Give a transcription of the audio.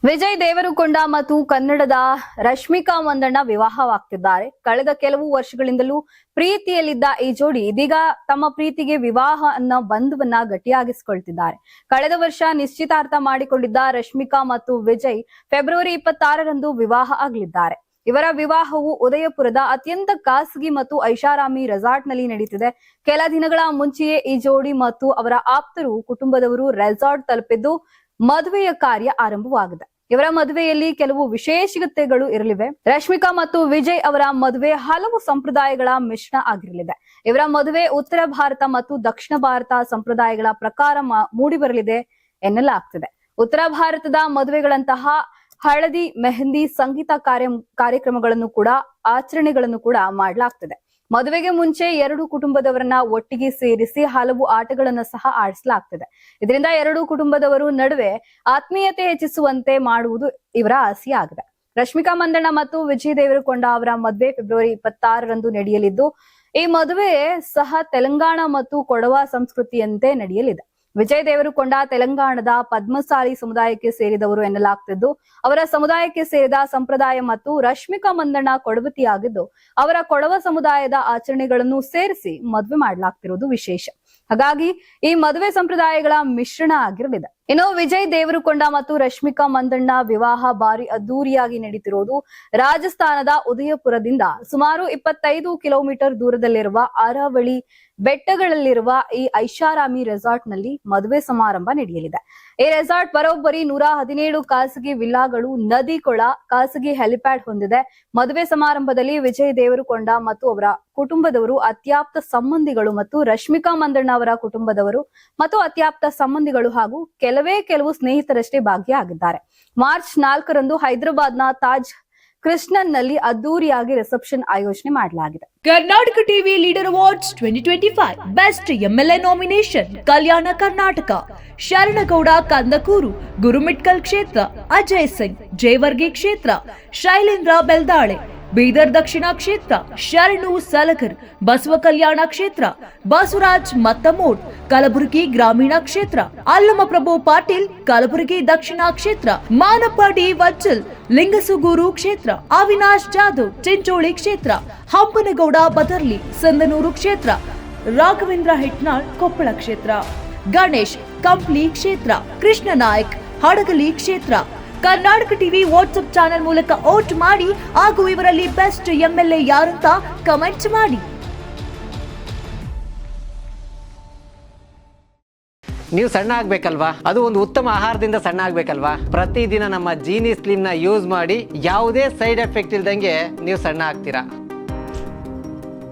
ವಿಜಯ್ ದೇವರಕೊಂಡ ಮತ್ತು ಕನ್ನಡದ ರಶ್ಮಿಕಾ ಮಂದಣ್ಣ ವಿವಾಹವಾಗ್ತಿದ್ದಾರೆ. ಕಳೆದ ಕೆಲವು ವರ್ಷಗಳಿಂದಲೂ ಪ್ರೀತಿಯಲ್ಲಿದ್ದ ಈ ಜೋಡಿ ಇದೀಗ ತಮ್ಮ ಪ್ರೀತಿಗೆ ವಿವಾಹ ಅನ್ನೋ ಬಂಧವನ್ನ ಗಟ್ಟಿಯಾಗಿಸಿಕೊಳ್ತಿದ್ದಾರೆ. ಕಳೆದ ವರ್ಷ ನಿಶ್ಚಿತಾರ್ಥ ಮಾಡಿಕೊಂಡಿದ್ದ ರಶ್ಮಿಕಾ ಮತ್ತು ವಿಜಯ್ ಫೆಬ್ರವರಿ 26ರಂದು ವಿವಾಹ ಆಗಲಿದ್ದಾರೆ. ಇವರ ವಿವಾಹವು ಉದಯಪುರದ ಅತ್ಯಂತ ಖಾಸಗಿ ಮತ್ತು ಐಷಾರಾಮಿ ರೆಸಾರ್ಟ್ನಲ್ಲಿ ನಡೆಯುತ್ತಿದೆ. ಕೆಲ ದಿನಗಳ ಮುಂಚೆಯೇ ಈ ಜೋಡಿ ಮತ್ತು ಅವರ ಆಪ್ತರು ಕುಟುಂಬದವರು ರೆಸಾರ್ಟ್ ತಲುಪಿದ್ದು ಮದುವೆಯ ಕಾರ್ಯ ಆರಂಭವಾಗಿದೆ. ಇವರ ಮದುವೆಯಲ್ಲಿ ಕೆಲವು ವಿಶೇಷತೆಗಳು ಇರಲಿವೆ. ರಶ್ಮಿಕಾ ಮತ್ತು ವಿಜಯ್ ಅವರ ಮದುವೆ ಹಲವು ಸಂಪ್ರದಾಯಗಳ ಮಿಶ್ರಣ ಆಗಿರಲಿದೆ. ಇವರ ಮದುವೆ ಉತ್ತರ ಭಾರತ ಮತ್ತು ದಕ್ಷಿಣ ಭಾರತ ಸಂಪ್ರದಾಯಗಳ ಪ್ರಕಾರ ಮೂಡಿಬರಲಿದೆ ಎನ್ನಲಾಗ್ತಿದೆ. ಉತ್ತರ ಭಾರತದ ಮದುವೆಗಳಂತಹ ಹಳದಿ, ಮೆಹಂದಿ, ಸಂಗೀತ ಕಾರ್ಯಕ್ರಮಗಳನ್ನು ಕೂಡ ಆಚರಣೆಗಳನ್ನು ಕೂಡ ಮಾಡಲಾಗ್ತದೆ. ಮದುವೆಗೆ ಮುಂಚೆ ಎರಡು ಕುಟುಂಬದವರನ್ನ ಒಟ್ಟಿಗೆ ಸೇರಿಸಿ ಹಲವು ಆಟಗಳನ್ನು ಸಹ ಆಡಿಸಲಾಗ್ತದೆ. ಇದರಿಂದ ಎರಡು ಕುಟುಂಬದವರು ನಡುವೆ ಆತ್ಮೀಯತೆ ಹೆಚ್ಚಿಸುವಂತೆ ಮಾಡುವುದು ಇವರ ಆಸೆಯಾಗಿದೆ. ರಶ್ಮಿಕಾ ಮಂದಣ್ಣ ಮತ್ತು ವಿಜಯ್ ದೇವರಕೊಂಡ ಅವರ ಮದುವೆ ಫೆಬ್ರವರಿ 26ರಂದು ನಡೆಯಲಿದ್ದು, ಈ ಮದುವೆ ಸಹ ತೆಲಂಗಾಣ ಮತ್ತು ಕೊಡವ ಸಂಸ್ಕೃತಿಯಂತೆ ನಡೆಯಲಿದೆ. ವಿಜಯ್ ದೇವರಕೊಂಡ ತೆಲಂಗಾಣದ ಪದ್ಮಸಾಲಿ ಸಮುದಾಯಕ್ಕೆ ಸೇರಿದವರು ಎನ್ನಲಾಗ್ತಿದ್ದು, ಅವರ ಸಮುದಾಯಕ್ಕೆ ಸೇರಿದ ಸಂಪ್ರದಾಯ ಮತ್ತು ರಶ್ಮಿಕಾ ಮಂದಣ್ಣ ಕೊಡವತಿಯಾಗಿದ್ದು, ಅವರ ಕೊಡವ ಸಮುದಾಯದ ಆಚರಣೆಗಳನ್ನು ಸೇರಿಸಿ ಮದುವೆ ಮಾಡಲಾಗ್ತಿರುವುದು ವಿಶೇಷ. ಹಾಗಾಗಿ ಈ ಮದುವೆ ಸಂಪ್ರದಾಯಗಳ ಮಿಶ್ರಣ ಆಗಿರಲಿದೆ. ಇನ್ನು ವಿಜಯ್ ದೇವರಕೊಂಡ ಮತ್ತು ರಶ್ಮಿಕಾ ಮಂದಣ್ಣ ವಿವಾಹ ಭಾರಿ ಅದ್ದೂರಿಯಾಗಿ ನಡೀತಿರೋದು ರಾಜಸ್ಥಾನದ ಉದಯಪುರದಿಂದ ಸುಮಾರು 25 ಕಿಲೋಮೀಟರ್ ದೂರದಲ್ಲಿರುವ ಅರಾವಳಿ ಬೆಟ್ಟಗಳಲ್ಲಿರುವ ಈ ಐಷಾರಾಮಿ ರೆಸಾರ್ಟ್ ನಲ್ಲಿ ಮದುವೆ ಸಮಾರಂಭ ನಡೆಯಲಿದೆ. ಈ ರೆಸಾರ್ಟ್ ಬರೋಬ್ಬರಿ 117 ಖಾಸಗಿ ವಿಲ್ಲಾಗಳು, ನದಿ, ಕೊಳ, ಖಾಸಗಿ ಹೆಲಿಪ್ಯಾಡ್ ಹೊಂದಿದೆ. ಮದುವೆ ಸಮಾರಂಭದಲ್ಲಿ ವಿಜಯ್ ದೇವರಕೊಂಡ ಮತ್ತು ಅವರ ಕುಟುಂಬದವರು, ಅತ್ಯಾಪ್ತ ಸಂಬಂಧಿಗಳು ಮತ್ತು ರಶ್ಮಿಕಾ ಮಂದಣ್ಣ ಅವರ ಕುಟುಂಬದವರು ಮತ್ತು ಅತ್ಯಾಪ್ತ ಸಂಬಂಧಿಗಳು ಹಾಗೂ ಕೆಲವು ಸ್ನೇಹಿತರಷ್ಟೇ ಭಾಗಿಯಾಗಿದ್ದಾರೆ. ಮಾರ್ಚ್ 4ರಂದು ಹೈದರಾಬಾದ್ನ ತಾಜ್ ಕೃಷ್ಣನ್ ನಲ್ಲಿ ಅದ್ದೂರಿಯಾಗಿ ರಿಸೆಪ್ಷನ್ ಆಯೋಜನೆ ಮಾಡಲಾಗಿದೆ. Karnataka TV leader awards 2025 best MLA nomination Kalyana Karnataka, Sharanagouda Kandakur, Gurmitkal ಕ್ಷೇತ್ರ, ಅಜಯ್ ಸಿಂಗ್, ಜೇವರ್ಗಿ ಕ್ಷೇತ್ರ, ಶೈಲೇಂದ್ರ ಬೆಲ್ದಾಳೆ, ಬೀದರ್ ದಕ್ಷಿಣ ಕ್ಷೇತ್ರ, ಶರಣು ಸಲಗರ್, ಬಸವ ಕಲ್ಯಾಣ ಕ್ಷೇತ್ರ, ಬಸವರಾಜ್ ಮತ್ತಮೋಡ್, ಕಲಬುರಗಿ ಗ್ರಾಮೀಣ ಕ್ಷೇತ್ರ, ಅಲ್ಲಮಪ್ರಭು ಪಾಟೀಲ್, ಕಲಬುರಗಿ ದಕ್ಷಿಣ ಕ್ಷೇತ್ರ, ಮಾನಪ್ಪ ಡಿ ವಜ್ಜಲ್, ಲಿಂಗಸುಗೂರು ಕ್ಷೇತ್ರ, ಅವಿನಾಶ್ ಜಾಧವ್, ಚಿಂಚೋಳಿ ಕ್ಷೇತ್ರ, ಹಂಪನಗೌಡ ಬದರ್ಲಿ, ಸಂದನೂರು ಕ್ಷೇತ್ರ, ರಾಘವೇಂದ್ರ ಹಿಟ್ನಾಳ್, ಕೊಪ್ಪಳ ಕ್ಷೇತ್ರ, ಗಣೇಶ್ ಕಂಪ್ಲಿ ಕ್ಷೇತ್ರ, ಕೃಷ್ಣ ನಾಯಕ್, ಹಡಗಲಿ ಕ್ಷೇತ್ರ. ಕರ್ನಾಟಕ ಟಿವಿ ವಾಟ್ಸ್ಆಪ್ ಚಾನೆಲ್ ಮೂಲಕ ವೋಟ್ ಮಾಡಿ ಹಾಗೂ ಇವರಲ್ಲಿ ಬೆಸ್ಟ್ ಎಂಎಲ್ಎ ಯಾರಂತ ಕಮೆಂಟ್ ಮಾಡಿ. ನೀವು ಸಣ್ಣ ಆಗ್ಬೇಕಲ್ವಾ? ಅದು ಒಂದು ಉತ್ತಮ ಆಹಾರದಿಂದ ಸಣ್ಣ ಆಗ್ಬೇಕಲ್ವಾ? ಪ್ರತಿದಿನ ನಮ್ಮ ಜೀನಿ ಸ್ಲಿಮ್ ನ ಯೂಸ್ ಮಾಡಿ ಯಾವುದೇ ಸೈಡ್ ಎಫೆಕ್ಟ್ ಇಲ್ದಂಗೆ ನೀವು ಸಣ್ಣ ಆಗ್ತೀರಾ.